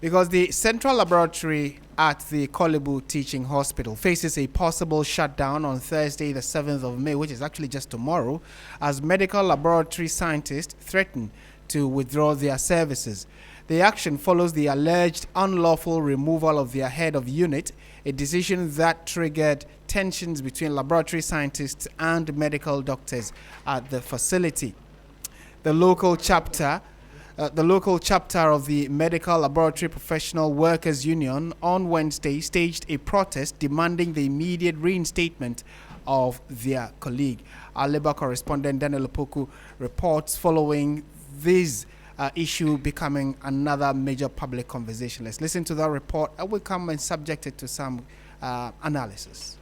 Because the Central Laboratory at the Korle Bu Teaching Hospital faces a possible shutdown on Thursday, the 7th of May, which is actually just tomorrow, as medical laboratory scientists threaten to withdraw their services. The action follows the alleged unlawful removal of their head of unit, a decision that triggered tensions between laboratory scientists and medical doctors at the facility. The local chapter of the Medical Laboratory Professional Workers Union on Wednesday staged a protest demanding the immediate reinstatement of their colleague. Our Labour correspondent Daniel Opoku reports following this issue becoming another major public conversation. Let's listen to that report and we'll come and subject it to some analysis.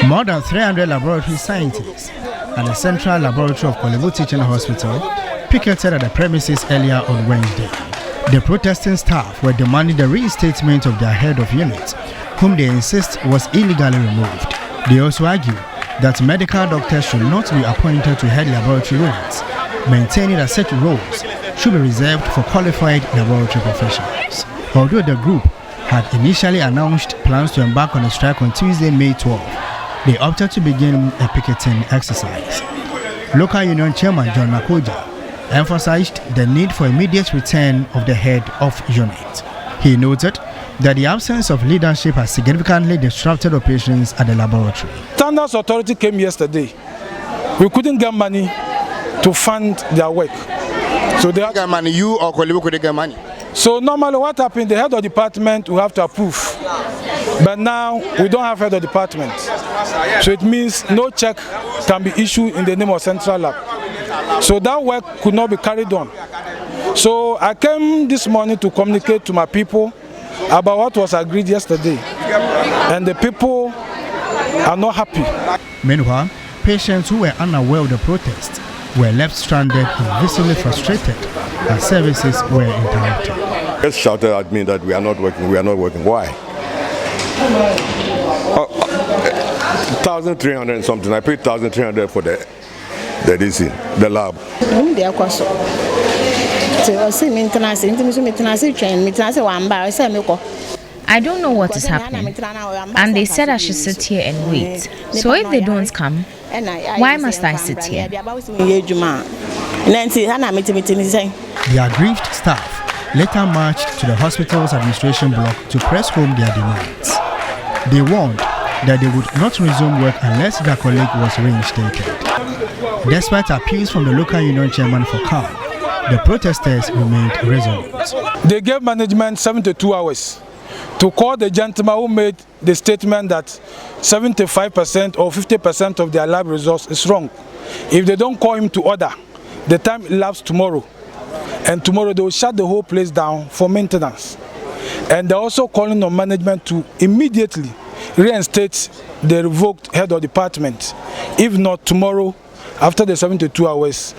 More than 300 laboratory scientists at the Central Laboratory of Korle Bu Teaching Hospital picketed at the premises earlier on Wednesday. The protesting staff were demanding the reinstatement of their head of unit, whom they insist was illegally removed. They also argue that medical doctors should not be appointed to head laboratory units, maintaining that such roles should be reserved for qualified laboratory professionals. Although the group had initially announced plans to embark on a strike on Tuesday, May 12, they opted to begin a picketing exercise. Local Union Chairman John Makoja emphasized the need for immediate return of the head of unit. He noted that the absence of leadership has significantly disrupted operations at the laboratory. Standards Authority came yesterday. We couldn't get money to fund their work. So they get money, you or Korle Bu couldn't get money. So normally what happened, the head of department will have to approve. But now we don't have head of department. So it means no check can be issued in the name of Central Lab. So that work could not be carried on. So I came this morning to communicate to my people about what was agreed yesterday. And the people are not happy. Meanwhile, patients who were unaware of the protest were left stranded and visibly frustrated as services were interrupted. Just shouted at me that we are not working. Why? 1,300 and something. I paid 1,300 for the lab. I don't know what is happening, and they said I should sit here and wait. So if they don't come, why must I sit here? The aggrieved staff later marched to the hospital's administration block to press home their demands. They warned that they would not resume work unless their colleague was reinstated. Despite appeals from the local union chairman for calm, the protesters remained resolute. They gave management 72 hours to call the gentleman who made the statement that 75% or 50% of their lab results is wrong. If they don't call him to order, the time elapsed tomorrow. And tomorrow they will shut the whole place down for maintenance. And they're also calling on management to immediately reinstate the revoked head of department. If not, tomorrow, after the 72 hours,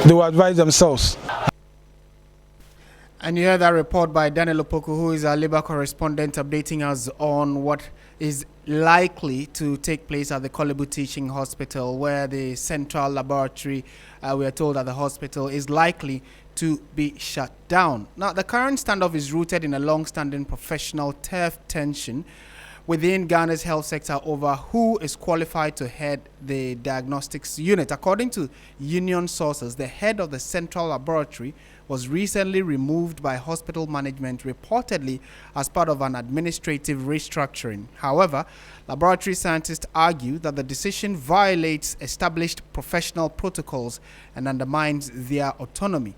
they will advise themselves. And you heard that report by Daniel Opoku, who is our Labour correspondent, updating us on what is likely to take place at the Korle Bu Teaching Hospital, where the Central Laboratory, we are told that the hospital is likely to be shut down. Now, the current standoff is rooted in a long-standing professional turf tension within Ghana's health sector over who is qualified to head the diagnostics unit. According to union sources, the head of the Central Laboratory was recently removed by hospital management, reportedly as part of an administrative restructuring. However, laboratory scientists argue that the decision violates established professional protocols and undermines their autonomy.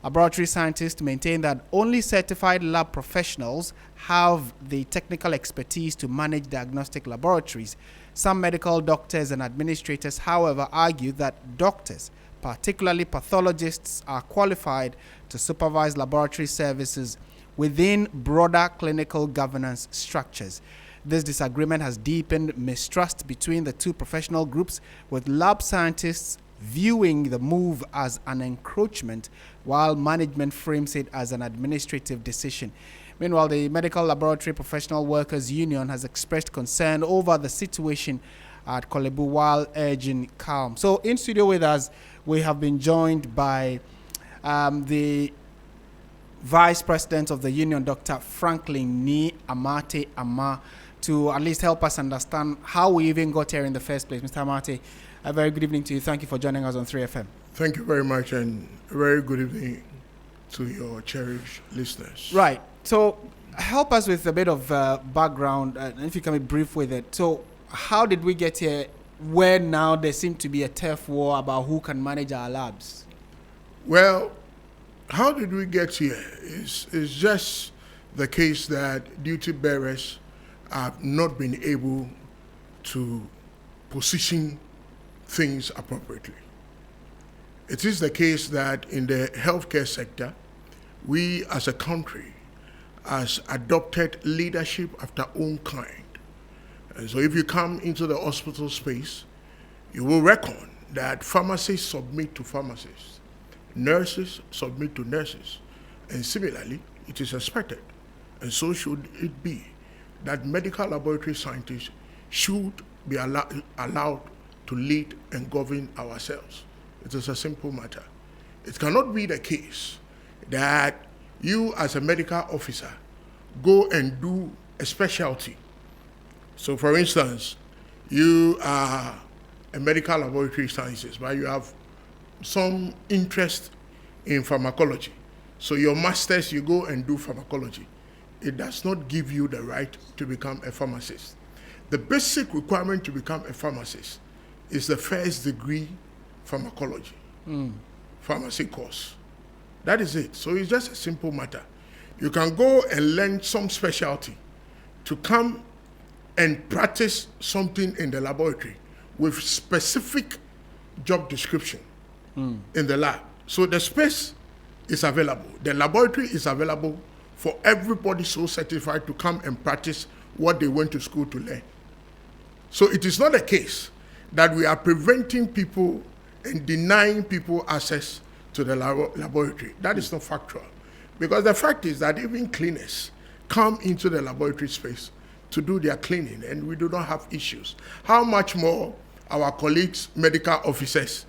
Laboratory scientists maintain that only certified lab professionals have the technical expertise to manage diagnostic laboratories. Some medical doctors and administrators, however, argue that doctors, particularly pathologists, are qualified to supervise laboratory services within broader clinical governance structures. This disagreement has deepened mistrust between the two professional groups, with lab scientists viewing the move as an encroachment, while management frames it as an administrative decision. Meanwhile, the Medical Laboratory Professional Workers Union has expressed concern over the situation at Korle Bu while urging calm. So in studio with us, we have been joined by the Vice President of the Union, Dr. Franklin Ni Amate Ama, to at least help us understand how we even got here in the first place. Mr. Amate, a very good evening to you. Thank you for joining us on 3FM. Thank you very much, and a very good evening to your cherished listeners. Right. So help us with a bit of background, and if you can be brief with it. So how did we get here where now there seems to be a turf war about who can manage our labs? Well, how did we get here? It's just the case that duty bearers have not been able to position things appropriately. It is the case that in the healthcare sector, we as a country has adopted leadership after own kind. And so if you come into the hospital space, you will reckon that pharmacists submit to pharmacists, nurses submit to nurses, and similarly, it is expected, and so should it be, that medical laboratory scientists should be allowed to lead and govern ourselves. It is a simple matter. It cannot be the case that you as a medical officer go and do a specialty. So for instance, you are a medical laboratory sciences, but you have some interest in pharmacology. So your master's, you go and do pharmacology. It does not give you the right to become a pharmacist. The basic requirement to become a pharmacist is the first degree pharmacology, pharmacy course. That is it. So it's just a simple matter. You can go and learn some specialty to come and practice something in the laboratory with specific job description in the lab. So the space is available. The laboratory is available for everybody so certified to come and practice what they went to school to learn. So it is not a case that we are preventing people and denying people access to the laboratory. That is not factual. Because the fact is that even cleaners come into the laboratory space to do their cleaning, and we do not have issues. How much more our colleagues, medical officers,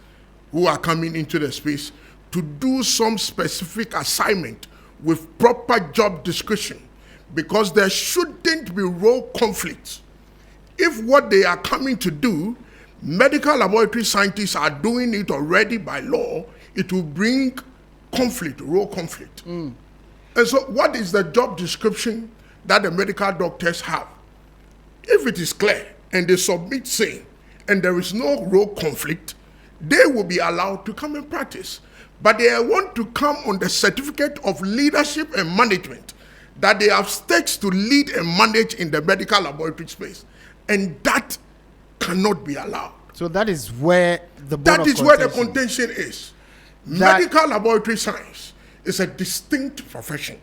who are coming into the space to do some specific assignment with proper job description, because there shouldn't be role conflicts. If what they are coming to do, medical laboratory scientists are doing it already by law, it will bring conflict, role conflict. And so what is the job description that the medical doctors have? If it is clear and they submit same and there is no role conflict, they will be allowed to come and practice. But they want to come on the certificate of leadership and management, that they have stakes to lead and manage in the medical laboratory space. And that cannot be allowed. So that is where the contention is. Medical laboratory science is a distinct profession.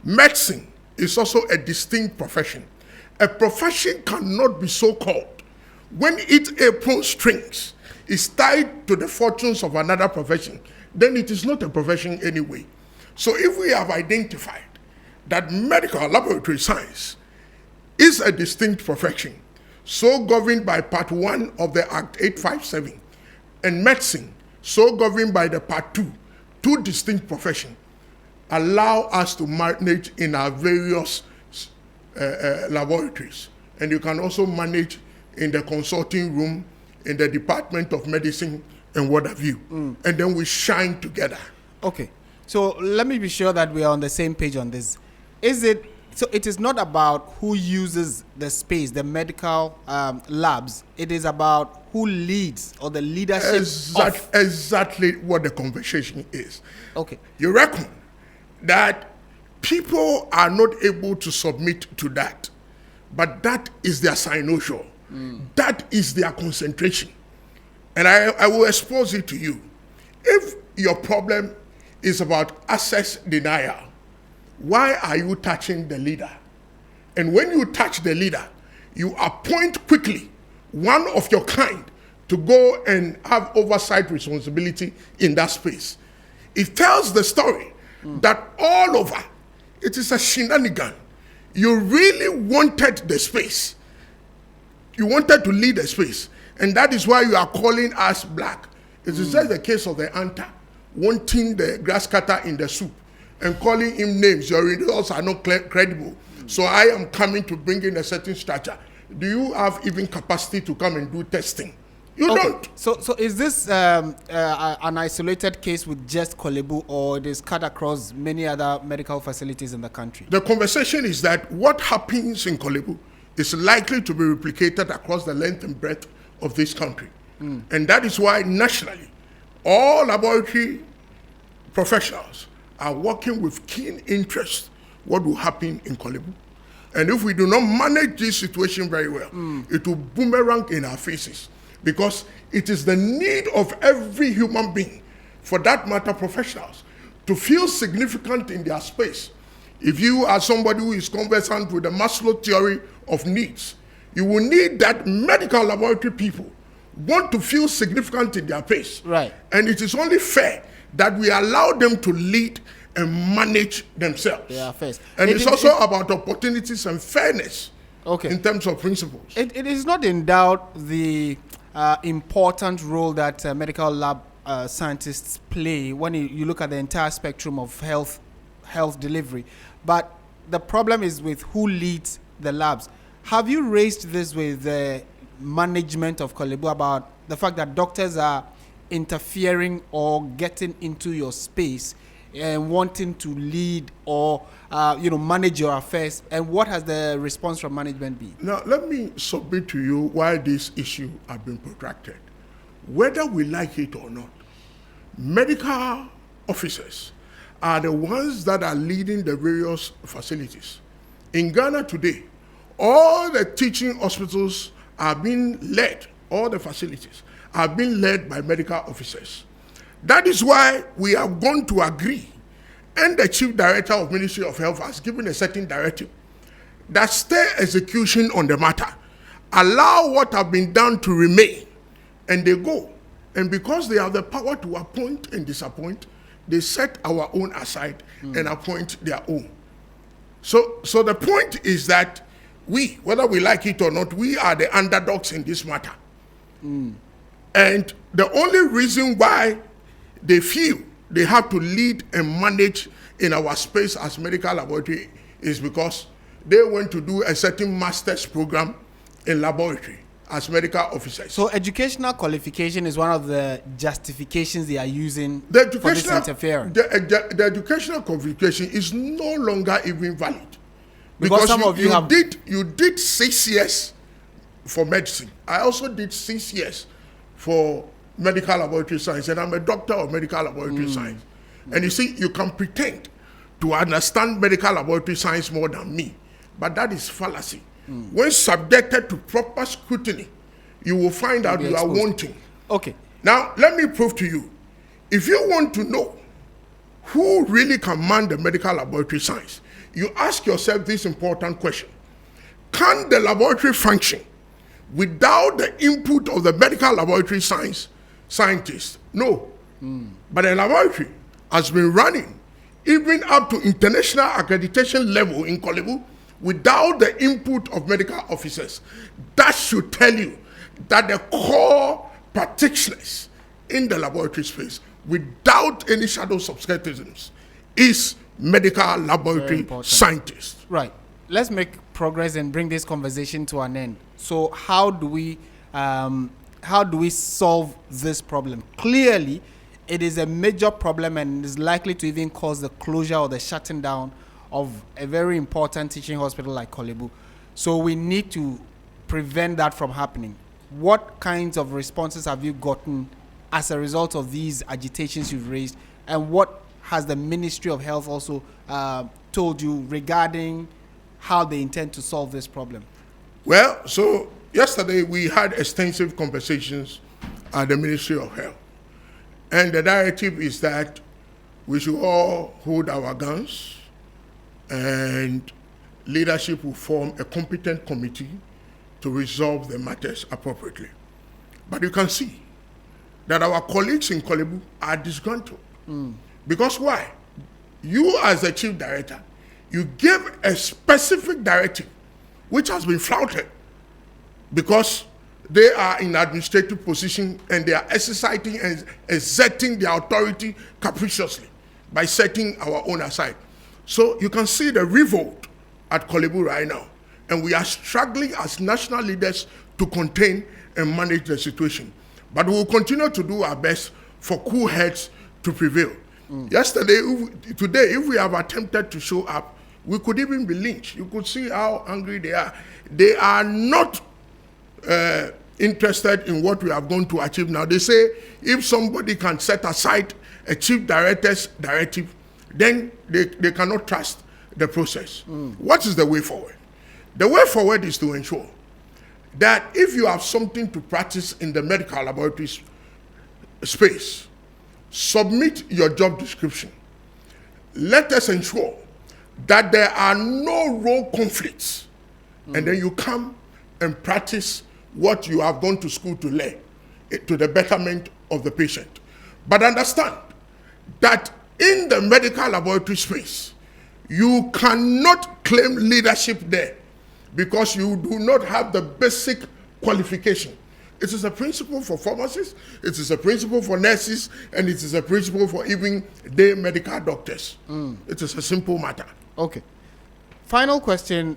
Medicine is also a distinct profession. A profession cannot be so called when its apron strings is tied to the fortunes of another profession. Then it is not a profession anyway. So if we have identified that medical laboratory science is a distinct profession, so governed by Part 1 of the Act 857, and medicine, so governed by the Part 2, two distinct professions, allow us to manage in our various laboratories. And you can also manage in the consulting room, in the Department of Medicine, and what have you. And then we shine together. Okay. So let me be sure that we are on the same page on this. So it is not about who uses the space, the medical labs. It is about who leads, or the leadership. Exactly what the conversation is. Okay. You reckon that people are not able to submit to that, but that is their cynosure. That is their concentration. And I will expose it to you. If your problem is about access denial, why are you touching the leader? And when you touch the leader, you appoint quickly one of your kind to go and have oversight responsibility in that space. It tells the story that all over, it is a shenanigan. You really wanted the space. You wanted to lead the space. And that is why you are calling us black. It is just the case of the anta wanting the grass cutter in the soup. and calling him names. Your results are not credible. So I am coming to bring in a certain structure. Do you have even capacity to come and do testing? You don't. So is this an isolated case with just Korle Bu, or it is cut across many other medical facilities in the country? The conversation is that what happens in Korle Bu is likely to be replicated across the length and breadth of this country. And that is why nationally, all laboratory professionals are working with keen interest what will happen in Korle Bu. And if we do not manage this situation very well, it will boomerang in our faces. Because it is the need of every human being, for that matter professionals, to feel significant in their space. If you are somebody who is conversant with the Maslow theory of needs, you will need that medical laboratory people want to feel significant in their place. Right. And it is only fair that we allow them to lead and manage themselves. Yeah, first. And it's also about opportunities and fairness in terms of principles. It is not in doubt the important role that medical lab scientists play when you look at the entire spectrum of health delivery. But the problem is with who leads the labs. Have you raised this with the management of Korle Bu about the fact that doctors are interfering or getting into your space and wanting to lead or manage your affairs? And what has the response from management been? Now, let me submit to you why this issue has been protracted. Whether we like it or not, medical officers are the ones that are leading the various facilities. In Ghana today, all the teaching hospitals are being led, all the facilities are being led by medical officers. That is why we are going to agree, and the Chief Director of Ministry of Health has given a certain directive that stay execution on the matter, allow what have been done to remain, and they go. And because they have the power to appoint and disappoint, they set our own aside and appoint their own. So the point is that we, whether we like it or not, we are the underdogs in this matter. And the only reason why they feel they have to lead and manage in our space as medical laboratory is because they went to do a certain master's program in laboratory as medical officers. So educational qualification is one of the justifications they are using for this interference. The educational qualification is no longer even valid. Because some of you did 6 years for medicine. I also did 6 years for medical laboratory science, and I'm a doctor of medical laboratory science. And you see, you can pretend to understand medical laboratory science more than me, but that is fallacy. When subjected to proper scrutiny, you will find out you are wanting. Okay. Now, let me prove to you. If you want to know who really command the medical laboratory science, you ask yourself this important question. Can the laboratory function without the input of the medical laboratory scientists? No. But the laboratory has been running even up to international accreditation level in Korle Bu without the input of medical officers. That should tell you that the core practitioners in the laboratory space, without any shadows of skepticism, is medical laboratory scientists. Right. Let's make progress and bring this conversation to an end. So how do we solve this problem? Clearly, it is a major problem and is likely to even cause the closure or the shutting down of a very important teaching hospital like Korle Bu. So we need to prevent that from happening. What kinds of responses have you gotten as a result of these agitations you've raised, and what has the Ministry of Health also told you regarding how they intend to solve this problem? Well, so yesterday we had extensive conversations at the Ministry of Health. And the directive is that we should all hold our guns, and leadership will form a competent committee to resolve the matters appropriately. But you can see that our colleagues in Korle Bu are disgruntled. Because why? You as the chief director, you gave a specific directive which has been flouted because they are in administrative position and they are exercising and exerting their authority capriciously. by setting our own aside. So you can see the revolt at Korle Bu right now. And we are struggling as national leaders to contain and manage the situation. But we will continue to do our best for cool heads to prevail. Today, if we have attempted to show up, we could even be lynched. You could see how angry they are. They are not interested in what we are going to achieve now. They say if somebody can set aside a chief director's directive, then they cannot trust the process. What is the way forward? The way forward is to ensure that if you have something to practice in the medical laboratory space, submit your job description. Let us ensure that there are no role conflicts, and then you come and practice what you have gone to school to learn, to the betterment of the patient. But understand that in the medical laboratory space, you cannot claim leadership there because you do not have the basic qualification. It is a principle for pharmacists, it is a principle for nurses, and it is a principle for even day medical doctors. It is a simple matter. Okay. Final question.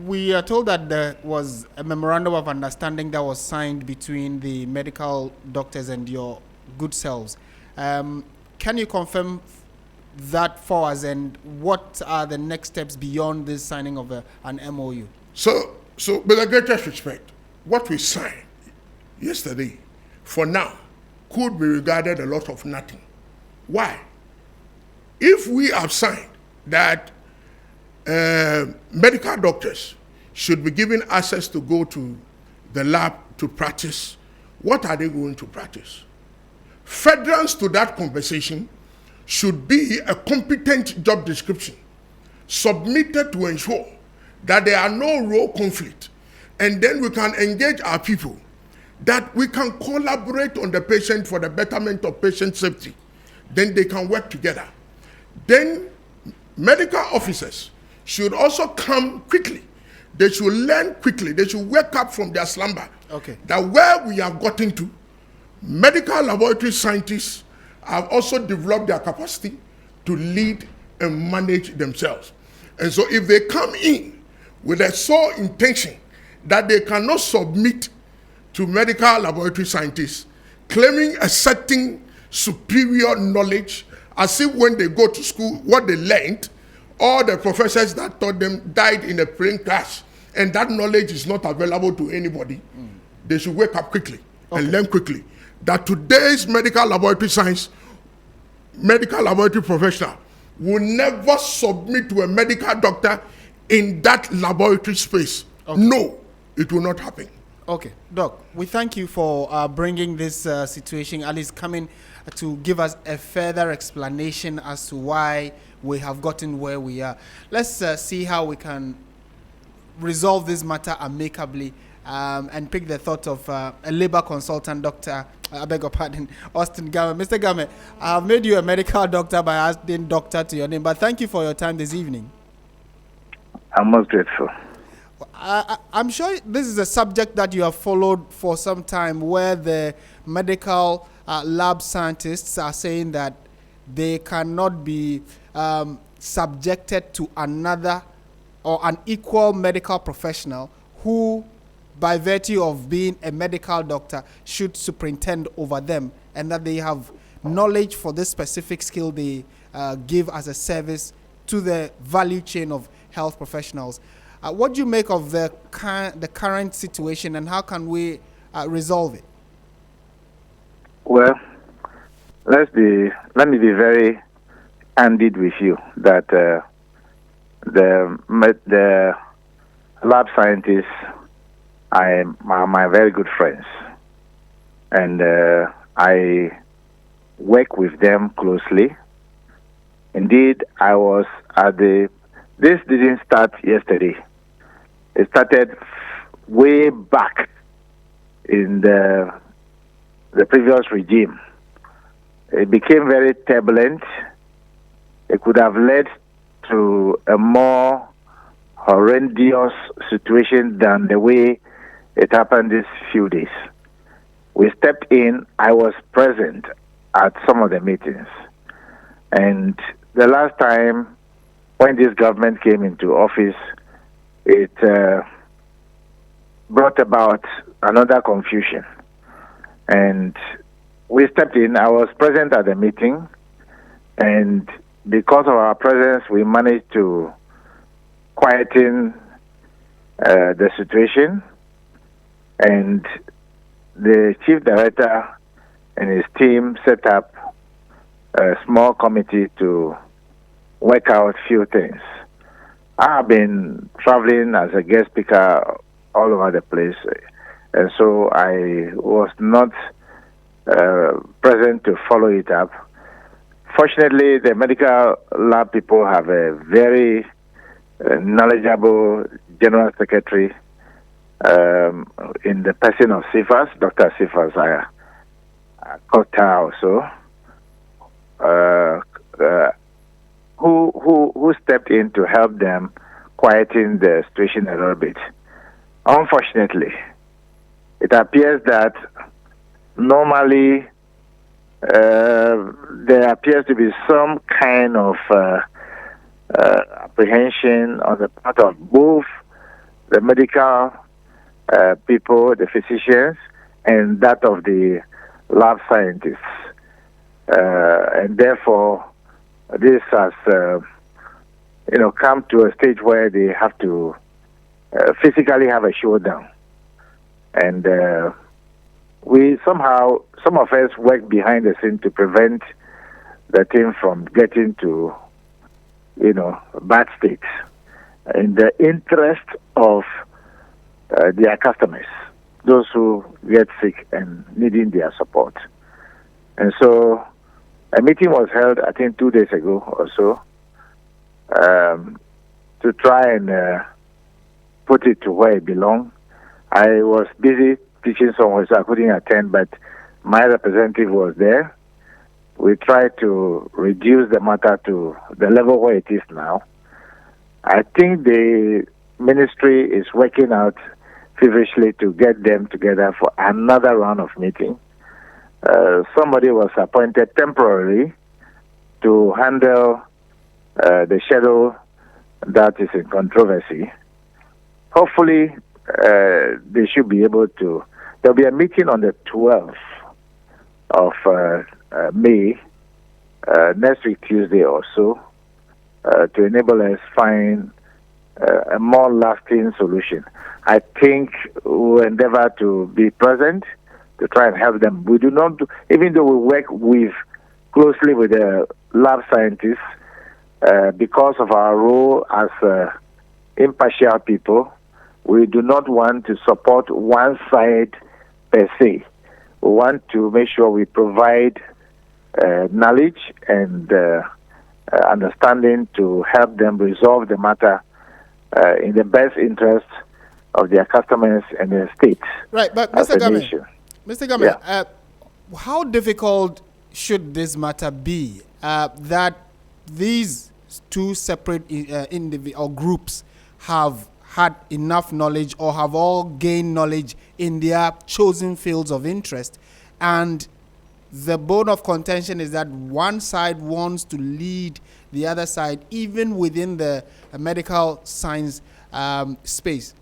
We are told that there was a memorandum of understanding that was signed between the medical doctors and your good selves. Can you confirm that for us, and what are the next steps beyond this signing of an MOU? So with the greatest respect, what we signed yesterday, for now, could be regarded a lot of nothing. Why? If we have signed that medical doctors should be given access to go to the lab to practice, what are they going to practice? Furtherance to that conversation should be a competent job description submitted to ensure that there are no role conflict, and then we can engage our people that we can collaborate on the patient for the betterment of patient safety. Then they can work together. Then medical officers should also come quickly. They should learn quickly. They should wake up from their slumber. Okay. That where we have gotten to, medical laboratory scientists have also developed their capacity to lead and manage themselves. And so if they come in with a sole intention that they cannot submit to medical laboratory scientists, claiming a certain superior knowledge, as if when they go to school, what they learned, all the professors that taught them died in a plane crash, and that knowledge is not available to anybody, they should wake up quickly and learn quickly that today's medical laboratory professional will never submit to a medical doctor in that laboratory space. No, it will not happen. Okay, Doc, we thank you for bringing this situation, at least coming to give us a further explanation as to why we have gotten where we are. Let's see how we can resolve this matter amicably and pick the thought of a labor consultant, Dr. I beg your pardon, Austin Game. Mr. Game, I have made you a medical doctor by adding doctor to your name, but thank you for your time this evening. I'm most grateful. I'm sure this is a subject that you have followed for some time, where the medical lab scientists are saying that they cannot be subjected to another or an equal medical professional who, by virtue of being a medical doctor, should superintend over them, and that they have knowledge for this specific skill they give as a service to the value chain of health professionals. What do you make of the current situation, and how can we resolve it? Well, let me be very candid with you that the lab scientists are my very good friends, and I work with them closely. Indeed, I was at this didn't start yesterday. It started way back in the previous regime. It became very turbulent. It could have led to a more horrendous situation than the way it happened these few days. We stepped in. I was present at some of the meetings. And the last time when this government came into office, it brought about another confusion. And we stepped in. I was present at the meeting, and because of our presence, we managed to quieten the situation. And the chief director and his team set up a small committee to work out a few things. I have been traveling as a guest speaker all over the place, and so I was not present to follow it up. Fortunately, the medical lab people have a very knowledgeable general secretary in the person of Cephas, Dr. Cephas. I caught her also, who stepped in to help them quieting the situation a little bit. Unfortunately, it appears that normally there appears to be some kind of apprehension on the part of both the medical people, the physicians, and that of the lab scientists. And therefore, this has come to a stage where they have to physically have a showdown. And some of us work behind the scene to prevent the thing from getting to, bad states in the interest of their customers, those who get sick and needing their support. And so a meeting was held, I think, 2 days ago or so, to try and put it to where it belongs. I was busy teaching somewhere, so I couldn't attend, but my representative was there. We tried to reduce the matter to the level where it is now. I think the ministry is working out feverishly to get them together for another round of meeting. Somebody was appointed temporarily to handle the schedule that is in controversy. Hopefully, they should be able to. There'll be a meeting on the 12th of May, next week Tuesday or so, to enable us find a more lasting solution. I think we'll endeavor to be present to try and help them. We do not, even though we work closely with the lab scientists, because of our role as impartial people, we do not want to support one side per se. We want to make sure we provide knowledge and understanding to help them resolve the matter in the best interest of their customers and their state. Right, but Mr. Game, how difficult should this matter be that these two separate individual groups have had enough knowledge or have all gained knowledge in their chosen fields of interest, and the bone of contention is that one side wants to lead the other side even within the medical science space,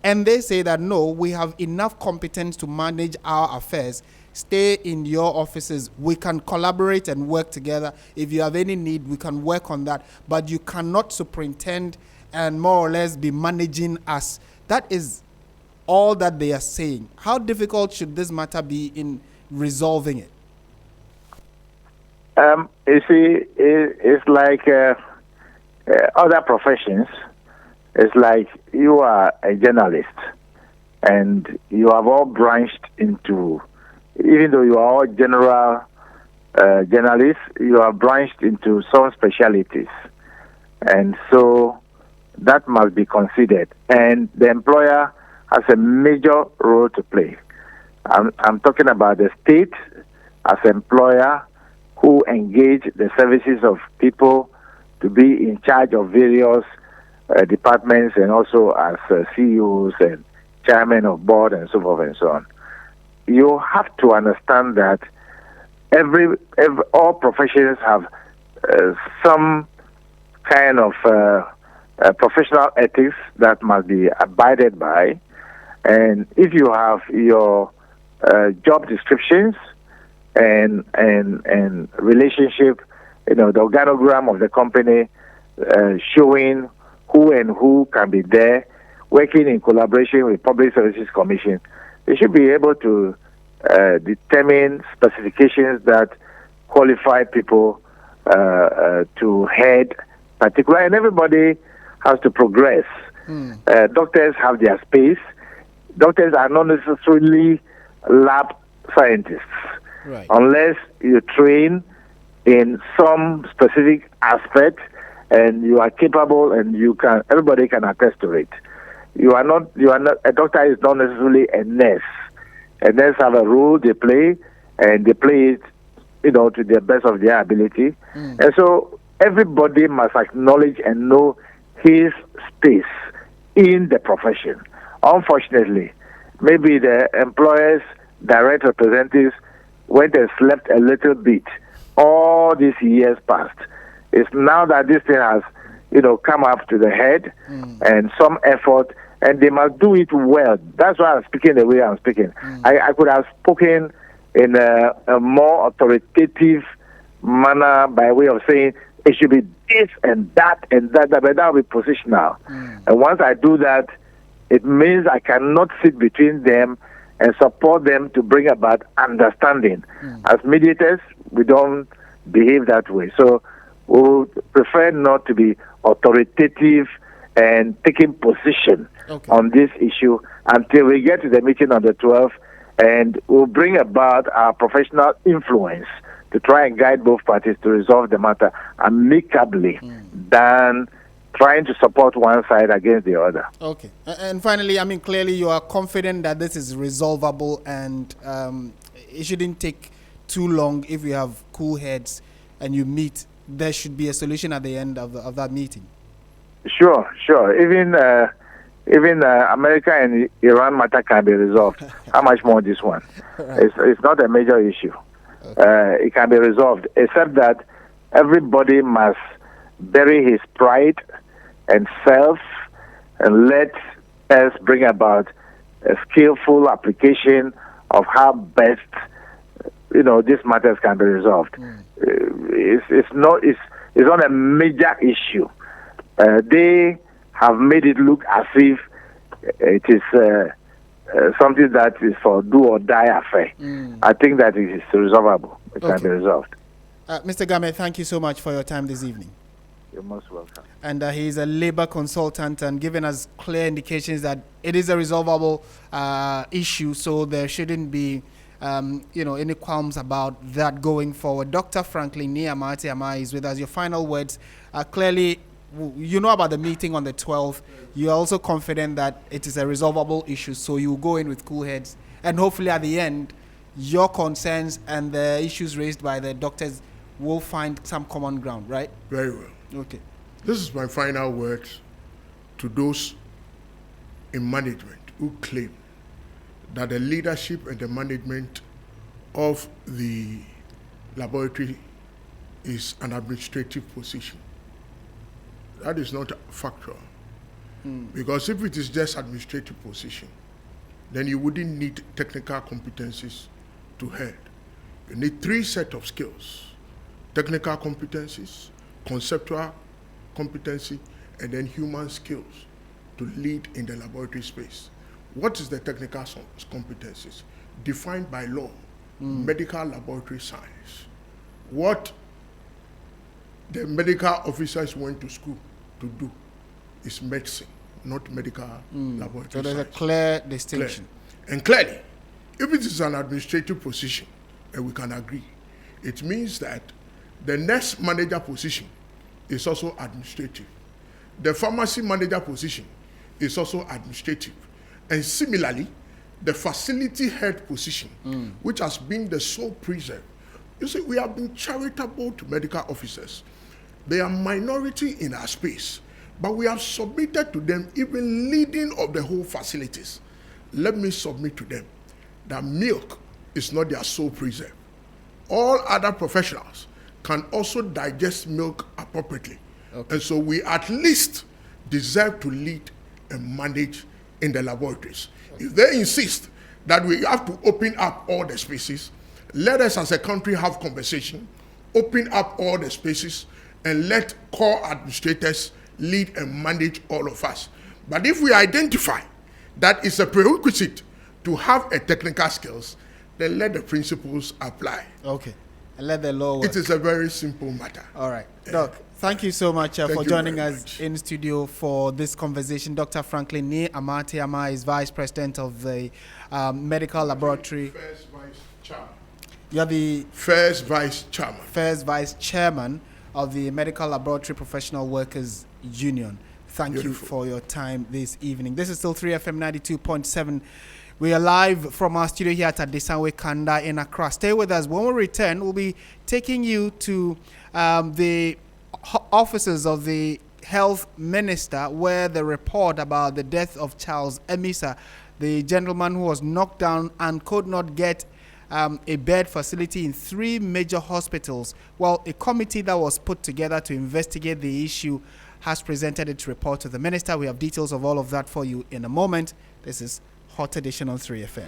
and they say that no, we have enough competence to manage our affairs. Stay in your offices. We can collaborate and work together. If you have any need, we can work on that, but you cannot superintend and more or less be managing us. That is all that they are saying. How difficult should this matter be in resolving it? You see, it's like other professions. It's like you are a journalist and you have all branched into, even though you are all general journalists, you are branched into some specialities. And so that must be considered. And the employer has a major role to play. I'm talking about the state as employer who engage the services of people to be in charge of various departments and also as CEOs and chairmen of board and so forth and so on. You have to understand that all professions have some kind of professional ethics that must be abided by. And if you have your job descriptions and relationship, the organogram of the company showing who can be there, working in collaboration with Public Services Commission, they should be able to determine specifications that qualify people to head particular, and everybody has to progress. Doctors have their space. Doctors are not necessarily lab scientists, Right. unless you train in some specific aspect and you are capable and everybody can attest to it. A doctor is not necessarily a nurse. A nurse have a role they play, and they play it, to the best of their ability. And so everybody must acknowledge and know his space in the profession. Unfortunately, maybe the employers' direct representatives went and slept a little bit all these years past. It's now that this thing has, come up to the head and some effort, and they must do it well. That's why I'm speaking the way I'm speaking. I could have spoken in a more authoritative manner by way of saying it should be this and that, but that will be positional. And once I do that, it means I cannot sit between them and support them to bring about understanding. As mediators, we don't behave that way. So we would prefer not to be authoritative and taking position on this issue until we get to the meeting on the 12th, and we'll bring about our professional influence to try and guide both parties to resolve the matter amicably than trying to support one side against the other. Okay. And finally, clearly you are confident that this is resolvable, and it shouldn't take too long. If you have cool heads and you meet, there should be a solution at the end of that meeting. Sure. Even America and Iran matter can be resolved. How much more this one? Right. It's not a major issue. It can be resolved, except that everybody must bury his pride and self and let us bring about a skillful application of how best these matters can be resolved. It's not a major issue. They have made it look as if it is something that is for do or die affair. I think that it is resolvable. It can be resolved. Mr. Game, thank you so much for your time this evening. You're most welcome. And he is a labor consultant and giving us clear indications that it is a resolvable issue, so there shouldn't be any qualms about that going forward. Dr. Franklin Niamati is with us. Your final words. Clearly, you know about the meeting on the 12th. You're also confident that it is a resolvable issue, so you go in with cool heads. And hopefully at the end, your concerns and the issues raised by the doctors will find some common ground, right? Very well. Okay. This is my final words to those in management who claim that the leadership and the management of the laboratory is an administrative position. That is not factual. Because if it is just administrative position, then you wouldn't need technical competencies to head. You need 3 sets of skills: technical competencies, conceptual competency, and then human skills to lead in the laboratory space. What is the technical competencies? Defined by law, medical laboratory science. What the medical officers went to school to do is medicine, not medical laboratory So there's science. a clear distinction. And clearly, if it is an administrative position, and we can agree, it means that the nurse manager position is also administrative. The pharmacy manager position is also administrative. And similarly, the facility head position, which has been the sole preserve. You see, we have been charitable to medical officers. They are minority in our space, but we have submitted to them even leading of the whole facilities. Let me submit to them that milk is not their sole preserve. All other professionals can also digest milk appropriately. Okay. And so we at least deserve to lead and manage in the laboratories. Okay. If they insist that we have to open up all the spaces, let us as a country have conversation, open up all the spaces, and let core administrators lead and manage all of us. But if we identify that it's a prerequisite to have a technical skills, then let the principles apply. Okay. And let the law work. It is a very simple matter. All right. Doc, thank you so much for joining us in studio for this conversation. Dr. Franklin Ni Amatiama is Vice President of the Medical Laboratory. First Vice Chairman. You're the First Vice Chairman. First Vice Chairman of the Medical Laboratory Professional Workers Union. Thank you for your time this evening. This is still 3FM 92.7. We are live from our studio here at Adesanwe Kanda in Accra. Stay with us. When we return, we'll be taking you to the offices of the Health Minister, where the report about the death of Charles Amissah, the gentleman who was knocked down and could not get a bed facility in 3 major hospitals. Well, a committee that was put together to investigate the issue has presented its report to the minister. We have details of all of that for you in a moment. This is Hot Edition on 3FM.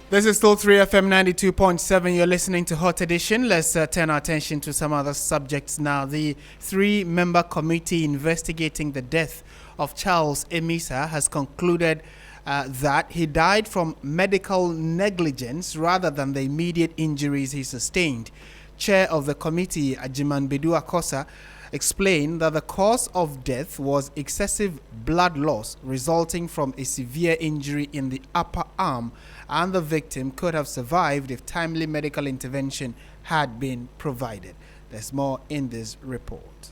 This is still 3FM 92.7. You're listening to Hot Edition. Let's turn our attention to some other subjects now. The 3-member committee investigating the death of Charles Amissah has concluded that he died from medical negligence rather than the immediate injuries he sustained. Chair of the committee, Ajiman Bedu Akosa, explained that the cause of death was excessive blood loss resulting from a severe injury in the upper arm, and the victim could have survived if timely medical intervention had been provided. There's more in this report.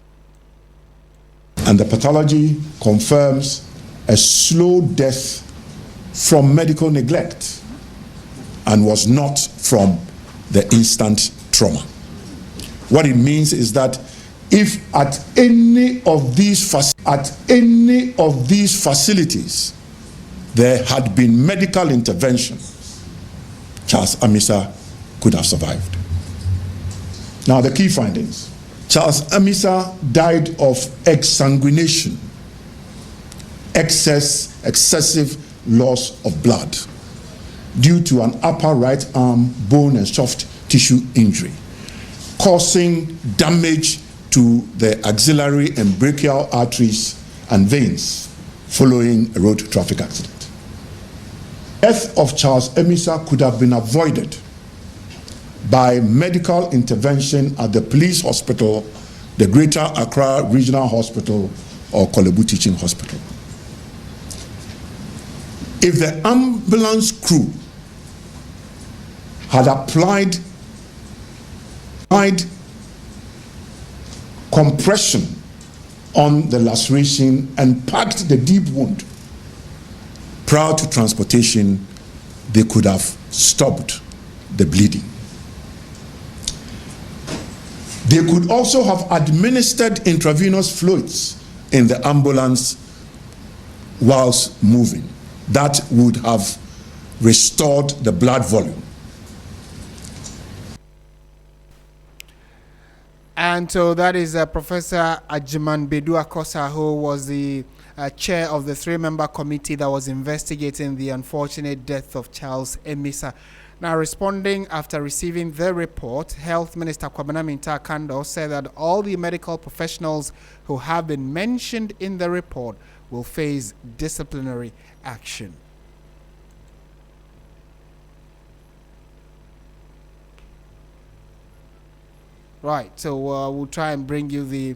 And the pathology confirms a slow death from medical neglect and was not from the instant trauma. What it means is that if at any of these facilities there had been medical intervention, Charles Amissah could have survived. Now the key findings. Charles Amissah died of exsanguination, excessive loss of blood due to an upper right arm bone and soft tissue injury, causing damage to the axillary and brachial arteries and veins following a road traffic accident. Death of Charles Amissah could have been avoided by medical intervention at the police hospital, the Greater Accra Regional Hospital, or Korle Bu Teaching Hospital. If the ambulance crew had applied compression on the laceration and packed the deep wound. Prior to transportation, they could have stopped the bleeding. They could also have administered intravenous fluids in the ambulance whilst moving. That would have restored the blood volume. And so that is Professor Agyemang-Badu-Akosa, who was the chair of the 3-member committee that was investigating the unfortunate death of Charles Amissah. Now, responding after receiving the report, Health Minister Kwabena Mintah-Kandor said that all the medical professionals who have been mentioned in the report will face disciplinary action. Right, so we'll try and bring you the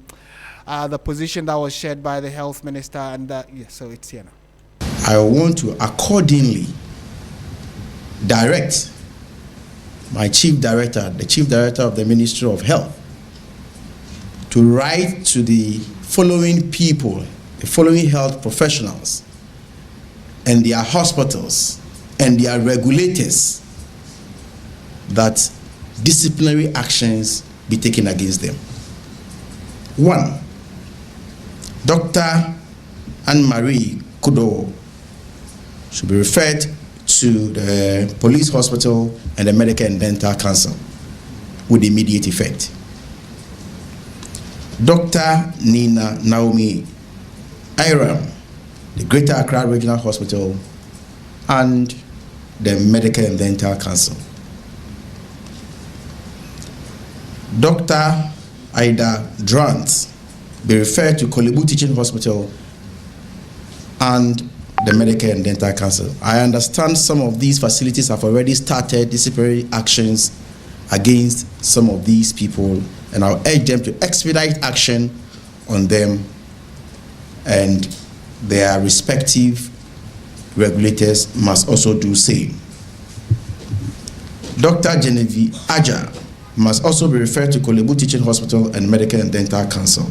position that was shared by the Health Minister, and so it's here now. I want to accordingly direct my chief director, the chief director of the Ministry of Health, to write to the following people, the following health professionals and their hospitals and their regulators, that disciplinary actions be taken against them. 1, Dr. Anne-Marie Kudo should be referred to the police hospital and the Medical and Dental Council with immediate effect. Dr. Nina Naomi Iram, the Greater Accra Regional Hospital and the Medical and Dental Council. Dr. Ida Drant be referred to Korle Bu Teaching Hospital and the Medical and Dental Council. I understand some of these facilities have already started disciplinary actions against some of these people, and I'll urge them to expedite action on them, and their respective regulators must also do same. Dr. Genevieve Aja must also be referred to Korle Bu Teaching Hospital and Medical and Dental Council.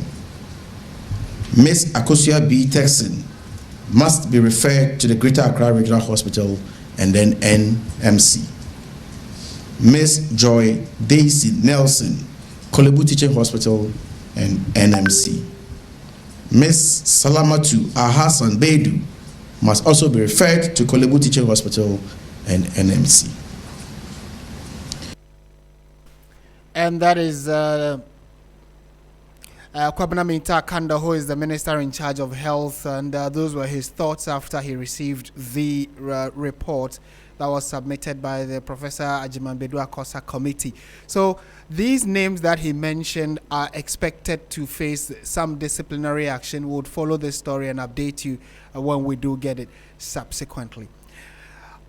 Ms. Akosua B. Texan must be referred to the Greater Accra Regional Hospital and then NMC. Ms. Joy Daisy Nelson, Korle Bu Teaching Hospital and NMC. Ms. Salamatu Ahasan Bedu must also be referred to Korle Bu Teaching Hospital and NMC. And that is Kwabena Mintah-Kandor, who is the minister in charge of health, and those were his thoughts after he received the report that was submitted by the Professor Agyemang-Badu-Akosa committee. So these names that he mentioned are expected to face some disciplinary action. We'll follow this story and update you when we do get it subsequently.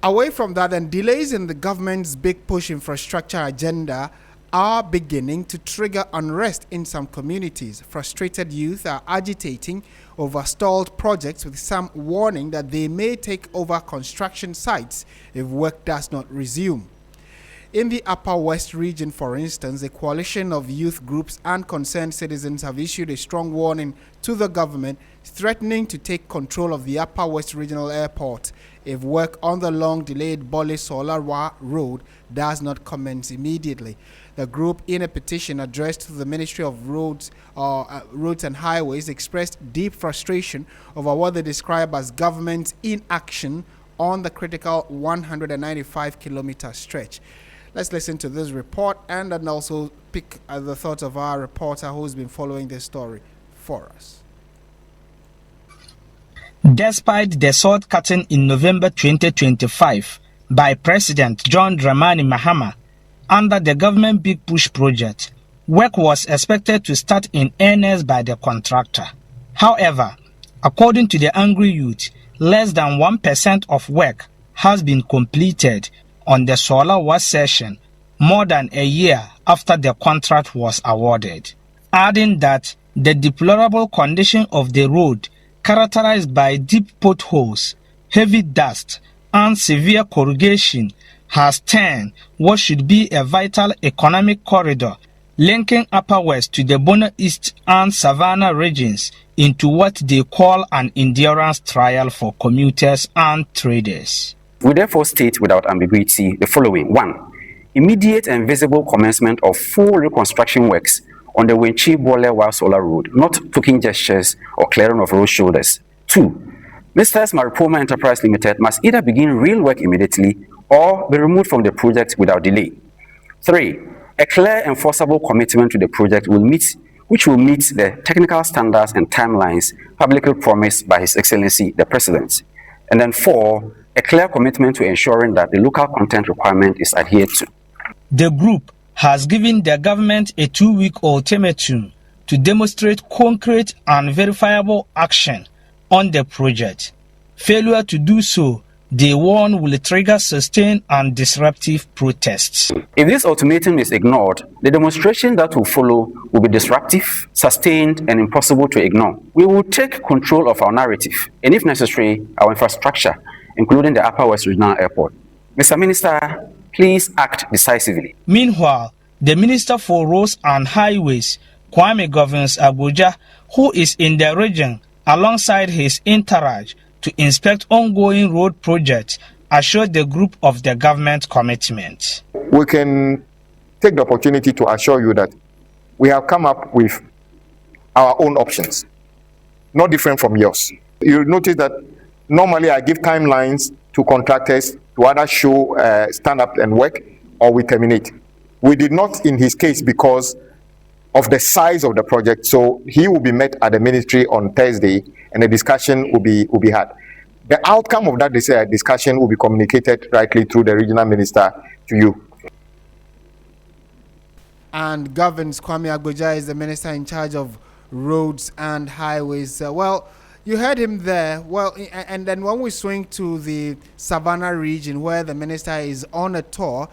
Away from that, then, delays in the government's big push infrastructure agenda are beginning to trigger unrest in some communities. Frustrated youth are agitating over stalled projects, with some warning that they may take over construction sites if work does not resume. In the Upper West region, for instance, a coalition of youth groups and concerned citizens have issued a strong warning to the government, threatening to take control of the Upper West Regional Airport if work on the long-delayed Bole-Solarwa Road does not commence immediately. The group, in a petition addressed to the Ministry of Roads and Highways, expressed deep frustration over what they describe as government's inaction on the critical 195-kilometer stretch. Let's listen to this report and then also pick the thoughts of our reporter who's been following this story for us. Despite the sword cutting in November 2025 by President John Dramani Mahama under the government Big Push project, work was expected to start in earnest by the contractor. However, according to the angry youth, less than 1% of work has been completed on the Solarwa session more than a year after the contract was awarded, adding that the deplorable condition of the road, characterized by deep potholes, heavy dust, and severe corrugation, has turned what should be a vital economic corridor linking Upper West to the Bono East and Savannah regions into what they call an endurance trial for commuters and traders. We therefore state without ambiguity the following. 1. Immediate and visible commencement of full reconstruction works on the Wenchi-Bole-Wa Solar Road, not token gestures or clearing of road shoulders. 2. Mr. Maripoma Enterprise Limited must either begin real work immediately or be removed from the project without delay. 3. A clear enforceable commitment to the project which will meet the technical standards and timelines publicly promised by His Excellency the President. And then 4. A clear commitment to ensuring that the local content requirement is adhered to. The group has given the government a 2-week ultimatum to demonstrate concrete and verifiable action on the project. Failure to do so, they warn, will trigger sustained and disruptive protests. If this ultimatum is ignored, the demonstration that will follow will be disruptive, sustained, and impossible to ignore. We will take control of our narrative and, if necessary, our infrastructure, including the Upper West Regional Airport. Mr. Minister, please act decisively. Meanwhile, the Minister for Roads and Highways, Kwame Govins Abuja, who is in the region alongside his entourage to inspect ongoing road projects, assured the group of the government commitment. We can take the opportunity to assure you that we have come up with our own options, not different from yours. You'll notice that normally I give timelines to contractors to either show stand up and work or we terminate. We did not in his case because of the size of the project, so he will be met at the ministry on Thursday and the discussion will be had. The outcome of that discussion will be communicated rightly through the regional minister to you. And Govins Kwame Abuja is the minister in charge of roads and highways. Well, you heard him there. Well, and then when we swing to the Savannah region where the minister is on a tour,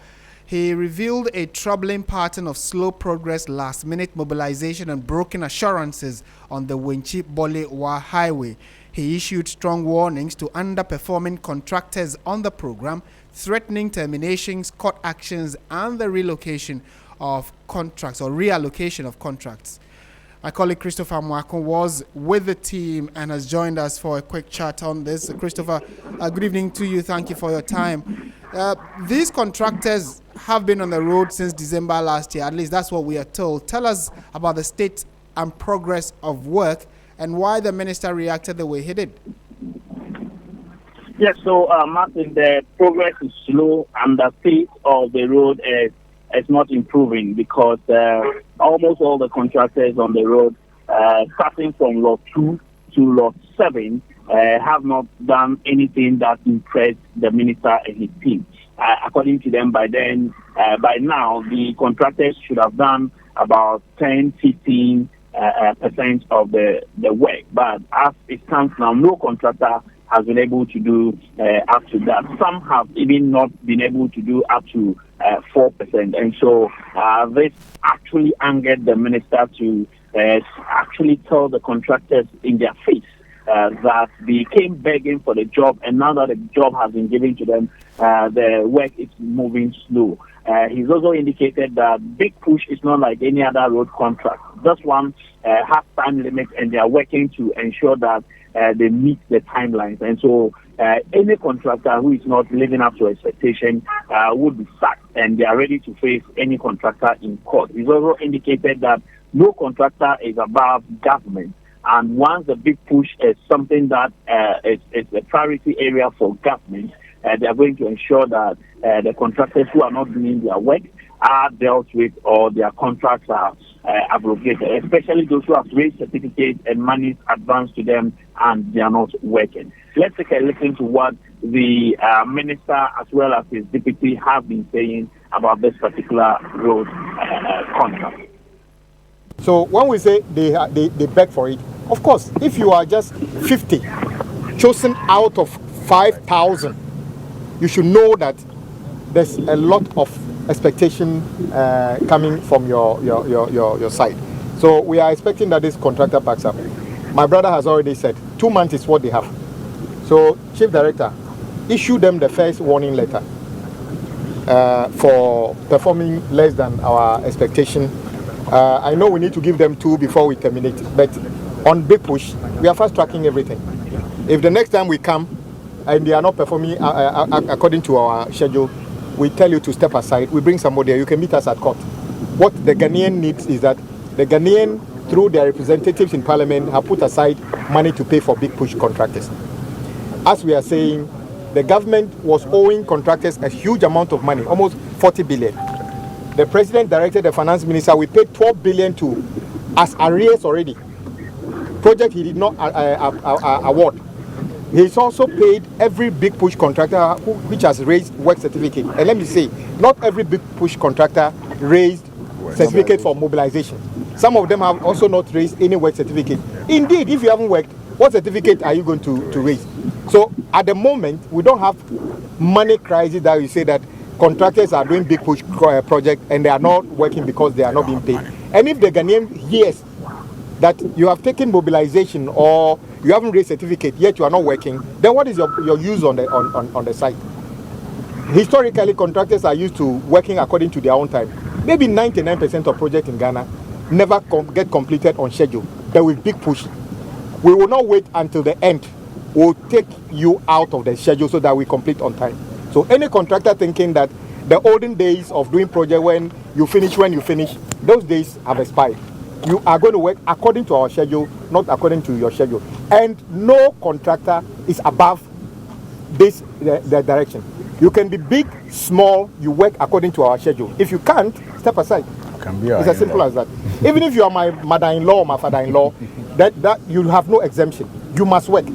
he revealed a troubling pattern of slow progress, last-minute mobilization, and broken assurances on the Wenchi-Bole-Wa Highway. He issued strong warnings to underperforming contractors on the program, threatening terminations, court actions, and the relocation of contracts or reallocation of contracts. My colleague Christopher Mwako was with the team and has joined us for a quick chat on this. Christopher, good evening to you. Thank you for your time. These contractors have been on the road since December last year. At least that's what we are told. Tell us about the state and progress of work and why the minister reacted the way he did. Yes, so Martin, the progress is slow and the pace of the road is not improving because almost all the contractors on the road, starting from lot 2 to lot 7, have not done anything that impressed the minister and his team. According to them, by now, the contractors should have done about 10-15% of the work. But as it stands now, no contractor has been able to do up to that. Some have even not been able to do up to 4%. And so this actually angered the minister to actually tell the contractors in their face that they came begging for the job, and now that the job has been given to them, the work is moving slow. He's also indicated that big push is not like any other road contract. This one has time limits, and they are working to ensure that they meet the timelines. And so any contractor who is not living up to expectation would be sacked, and they are ready to face any contractor in court. He's also indicated that no contractor is above government. And once the big push is something that is a priority area for government, they are going to ensure that the contractors who are not doing their work are dealt with or their contracts are abrogated, especially those who have raised certificates and money advanced to them and they are not working. Let's take a listen to what the minister as well as his deputy have been saying about this particular road contract. So when we say they beg for it, of course, if you are just 50 chosen out of 5,000, you should know that there's a lot of expectation coming from your side. So we are expecting that this contractor backs up. My brother has already said 2 months is what they have. So Chief Director, issue them the first warning letter for performing less than our expectation I know we need to give them 2 before we terminate, but on big push, we are fast tracking everything. If the next time we come and they are not performing according to our schedule, we tell you to step aside. We bring somebody there. You can meet us at court. What the Ghanaian needs is that the Ghanaian, through their representatives in parliament, have put aside money to pay for big push contractors. As we are saying, the government was owing contractors a huge amount of money, almost 40 billion. The president directed the finance minister, we paid 12 billion to as arrears already. Project he did not award. He's also paid every big push contractor which has raised work certificate. And let me say, not every big push contractor raised certificate for mobilization. Some of them have also not raised any work certificate. Indeed, if you haven't worked, what certificate are you going to raise? So at the moment, we don't have money crisis that you say that contractors are doing big push project and they are not working because they are not being paid. And if the Ghanaian hears that you have taken mobilization or you haven't raised certificate yet you are not working, then what is your use on the site? Historically, contractors are used to working according to their own time. Maybe 99% of projects in Ghana never get completed on schedule, but with big push. We will not wait until the end. We'll take you out of the schedule so that we complete on time. So any contractor thinking that the olden days of doing project when you finish, those days have expired. You are going to work according to our schedule, not according to your schedule. And no contractor is above this the direction. You can be big, small, you work according to our schedule. If you can't, step aside. It's as simple as that. Even if you are my mother-in-law or my father-in-law, that you have no exemption. You must work.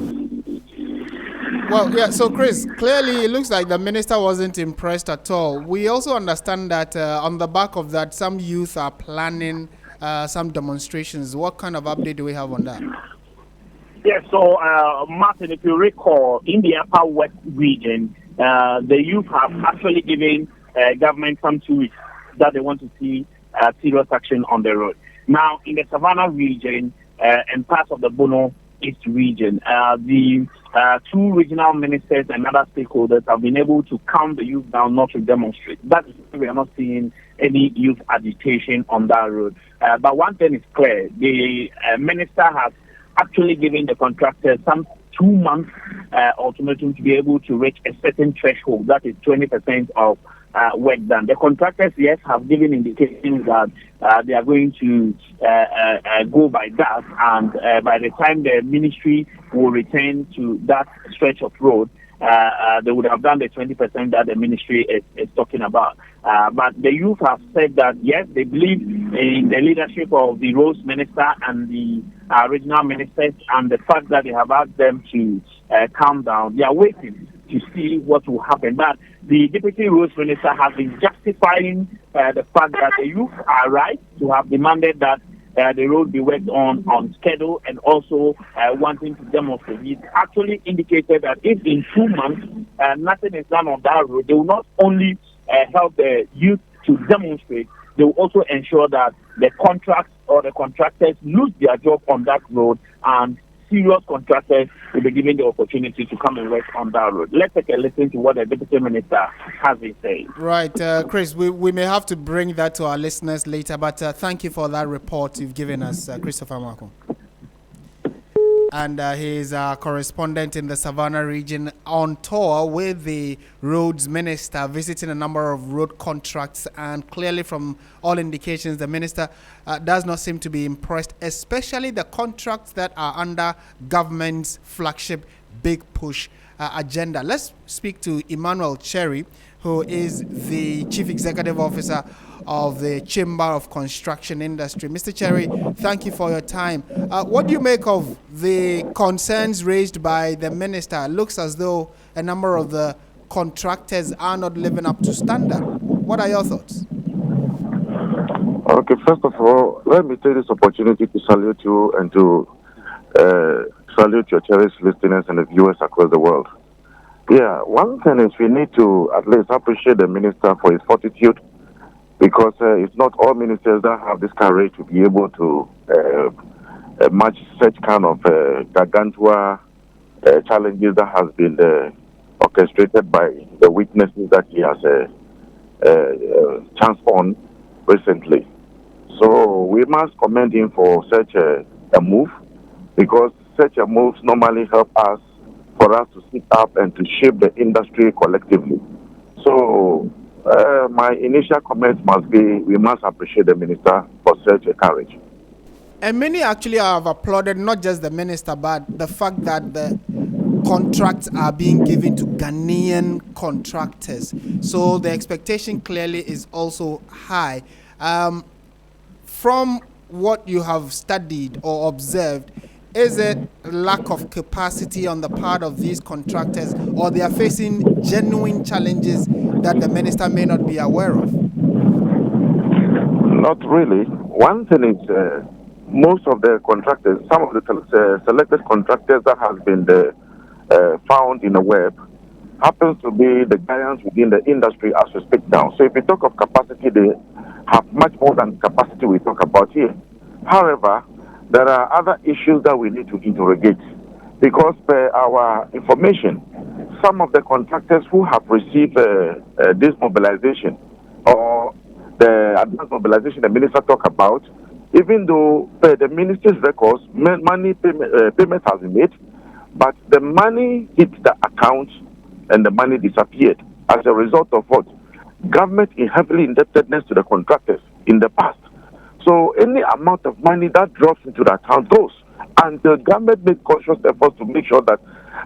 Well, yeah, so Chris, clearly it looks like the minister wasn't impressed at all. We also understand that on the back of that, some youth are planning some demonstrations. What kind of update do we have on that? Yes, so Martin, if you recall, in the Upper West region, the youth have actually given government some 2 weeks that they want to see serious action on the road. Now, in the Savannah region and parts of the Bono East region, the 2 regional ministers and other stakeholders have been able to calm the youth down not to demonstrate. That is why we are not seeing any youth agitation on that road. But one thing is clear, the minister has actually given the contractors some 2 months ultimatum to be able to reach a certain threshold, that is 20% of work done. The contractors, yes, have given indications that they are going to go by that, and by the time the ministry will return to that stretch of road, they would have done the 20% that the ministry is talking about. But the youth have said that, yes, they believe in the leadership of the roads minister and the regional ministers, and the fact that they have asked them to calm down. They are waiting to see what will happen. But the deputy roads minister has been justifying the fact that the youth are right to have demanded that the road be worked on schedule, and also wanting to demonstrate. It actually indicated that if in 2 months nothing is done on that road, they will not only help the youth to demonstrate, they will also ensure that the contracts or the contractors lose their job on that road, and serious contractors will be given the opportunity to come and work on that road. Let's take a listen to what the deputy minister has been saying. Right, Chris, we may have to bring that to our listeners later, but thank you for that report you've given us, Christopher Marco. And he is our correspondent in the Savannah region on tour with the roads minister, visiting a number of road contracts. And clearly from all indications, the minister does not seem to be impressed, especially the contracts that are under government's flagship Big Push agenda. Let's speak to Emmanuel Cherry, who is the Chief Executive Officer of the Chamber of Construction Industry. Mr. Cherry, thank you for your time. What do you make of the concerns raised by the minister? It looks as though a number of the contractors are not living up to standard. What are your thoughts? Okay, first of all, let me take this opportunity to salute you and to salute your cherished listeners and the viewers across the world. Yeah, one thing is we need to at least appreciate the minister for his fortitude, because it's not all ministers that have this courage to be able to match such kind of gargantua challenges that has been orchestrated by the witnesses that he has chanced on recently. So we must commend him for such a move, because such a moves normally help us for us to sit up and to shape the industry collectively. So my initial comment must be we must appreciate the minister for such a courage. And many actually have applauded not just the minister, but the fact that the contracts are being given to Ghanaian contractors. So the expectation clearly is also high. From what you have studied or observed, is it lack of capacity on the part of these contractors, or they are facing genuine challenges that the minister may not be aware of? Not really. One thing is most of the contractors, some of the selected contractors that has been found in the web happens to be the giants within the industry as we speak now. So if we talk of capacity, they have much more than capacity we talk about here. However, there are other issues that we need to interrogate, because per our information, some of the contractors who have received this mobilization or the advanced mobilization the minister talked about, even though per the minister's records, money payment has been made, but the money hit the account and the money disappeared as a result of what? Government in heavily indebtedness to the contractors in the past. So any amount of money that drops into the account goes. And the government made conscious efforts to make sure that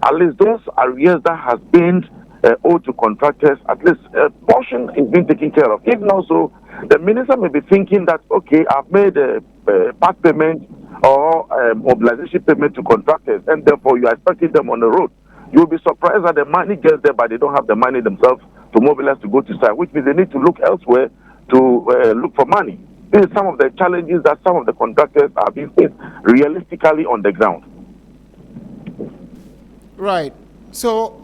at least those arrears that has been owed to contractors, at least a portion is being taken care of. Even also, the minister may be thinking that, okay, I've made a part payment or mobilization payment to contractors, and therefore you are expecting them on the road. You'll be surprised that the money gets there, but they don't have the money themselves to mobilize to go to site, which means they need to look elsewhere to look for money. These are some of the challenges that some of the contractors are being faced realistically on the ground. Right. So,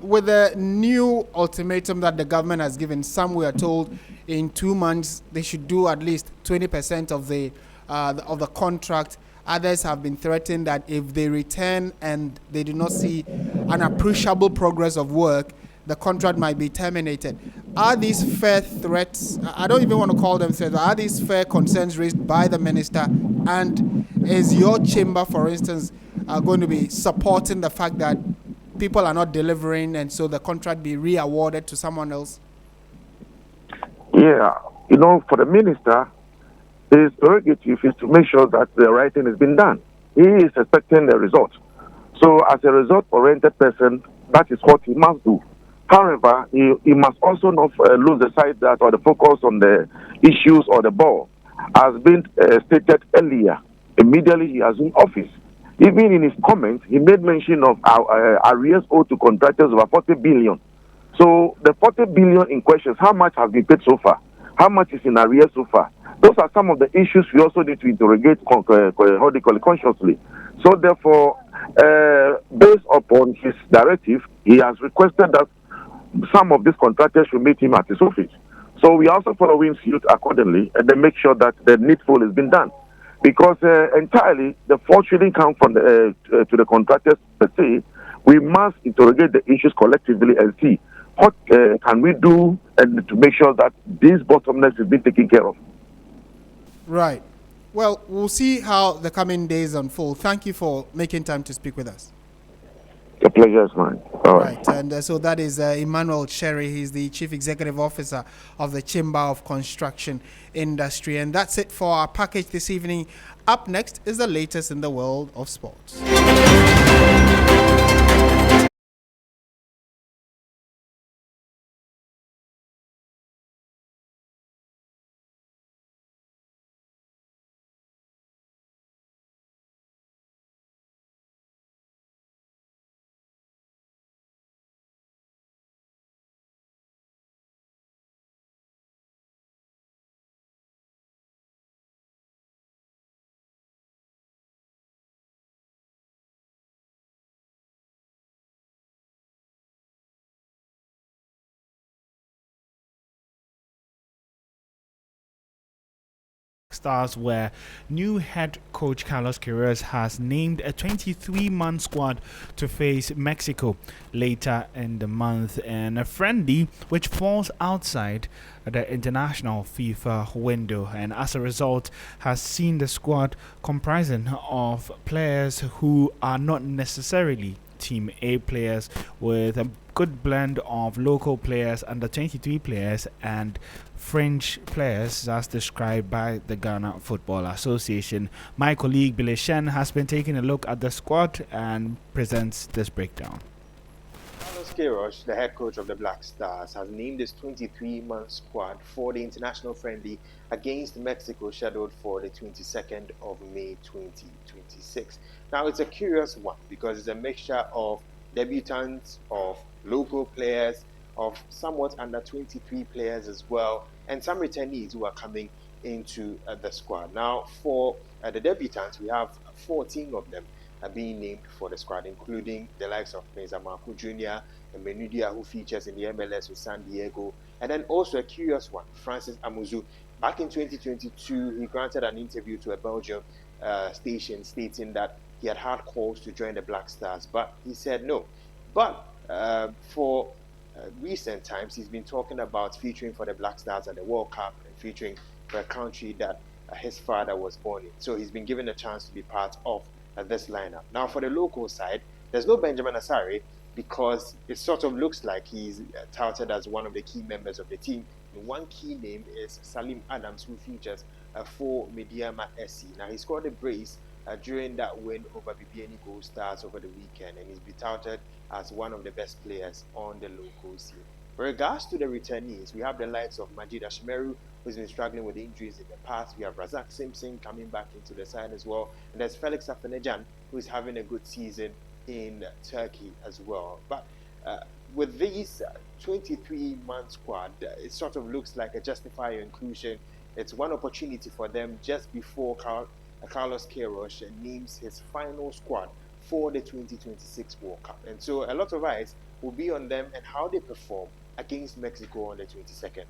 with the new ultimatum that the government has given, some we are told in 2 months they should do at least 20% of the contract. Others have been threatened that if they return and they do not see an appreciable progress of work, the contract might be terminated. Are these fair threats? I don't even want to call them threats. Are these fair concerns raised by the minister? And is your chamber, for instance, going to be supporting the fact that people are not delivering and so the contract be re-awarded to someone else? Yeah, for the minister, his prerogative is to make sure that the right thing has been done. He is expecting the result. So as a result-oriented person, that is what he must do. However, he must also not lose the sight that or the focus on the issues or the ball. As been stated earlier, immediately he assumed office. Even in his comments, he made mention of arrears owed to contractors over 40 billion. So the 40 billion in questions, how much has been paid so far? How much is in arrears so far? Those are some of the issues we also need to interrogate consciously. So therefore, based upon his directive, he has requested that some of these contractors should meet him at his office. So we are also following suit accordingly and then make sure that the needful has been done. Because entirely the fault shouldn't come from to the contractors per se. We must interrogate the issues collectively and see what can we do and to make sure that these bottlenecks is being taken care of. Right. Well, we'll see how the coming days unfold. Thank you for making time to speak with us. The pleasure is mine. All right. And so that is Emmanuel Cherry. He's the Chief Executive Officer of the Chamber of Construction Industry. And that's it for our package this evening. Up next is the latest in the world of sports. Stars, where new head coach Carlos Queiroz has named a 23-man squad to face Mexico later in the month in a friendly which falls outside the international FIFA window, and as a result has seen the squad comprising of players who are not necessarily Team A players, with a good blend of local players, under 23 players and French players as described by the Ghana Football Association. My colleague Billy Shen has been taking a look at the squad and presents this breakdown. Carlos Queiroz, the head coach of the Black Stars, has named his 23-man squad for the international friendly against Mexico, scheduled for the 22nd of May 2026. Now, it's a curious one because it's a mixture of debutants, of local players, of somewhat under 23 players as well, and some returnees who are coming into the squad. Now, for the debutants, we have 14 of them being named for the squad, including the likes of Prince Amaku Jr. and Menudia, who features in the MLS with San Diego, and then also a curious one, Francis Amuzu. Back in 2022, he granted an interview to a Belgian station stating that he had calls to join the Black Stars, but he said no. But for recent times, he's been talking about featuring for the Black Stars at the World Cup and featuring for a country that his father was born in. So he's been given a chance to be part of this lineup. Now, for the local side, there's no Benjamin Asare because it sort of looks like he's touted as one of the key members of the team. And one key name is Salim Adams, who features for Mediama SC. Now, he scored a brace during that win over BBN Gold Stars over the weekend, and he's been touted as one of the best players on the local scene. With regards to the returnees, we have the likes of Majid Ashmeru, who's been struggling with injuries in the past. We have Razak Simpson coming back into the side as well. And there's Felix Afenejan, who's having a good season in Turkey as well. But with these 23-man squad, it sort of looks like a justified inclusion. It's one opportunity for them just before Carlos Queiroz names his final squad for the 2026 World Cup. And so a lot of eyes will be on them and how they perform against Mexico on the 22nd.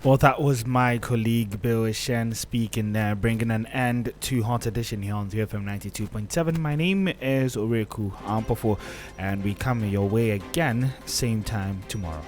Well, that was my colleague Bill Shen speaking there, bringing an end to Hot Edition here on ZFM 92.7. My name is Oreku Ampofo, and we come your way again, same time tomorrow.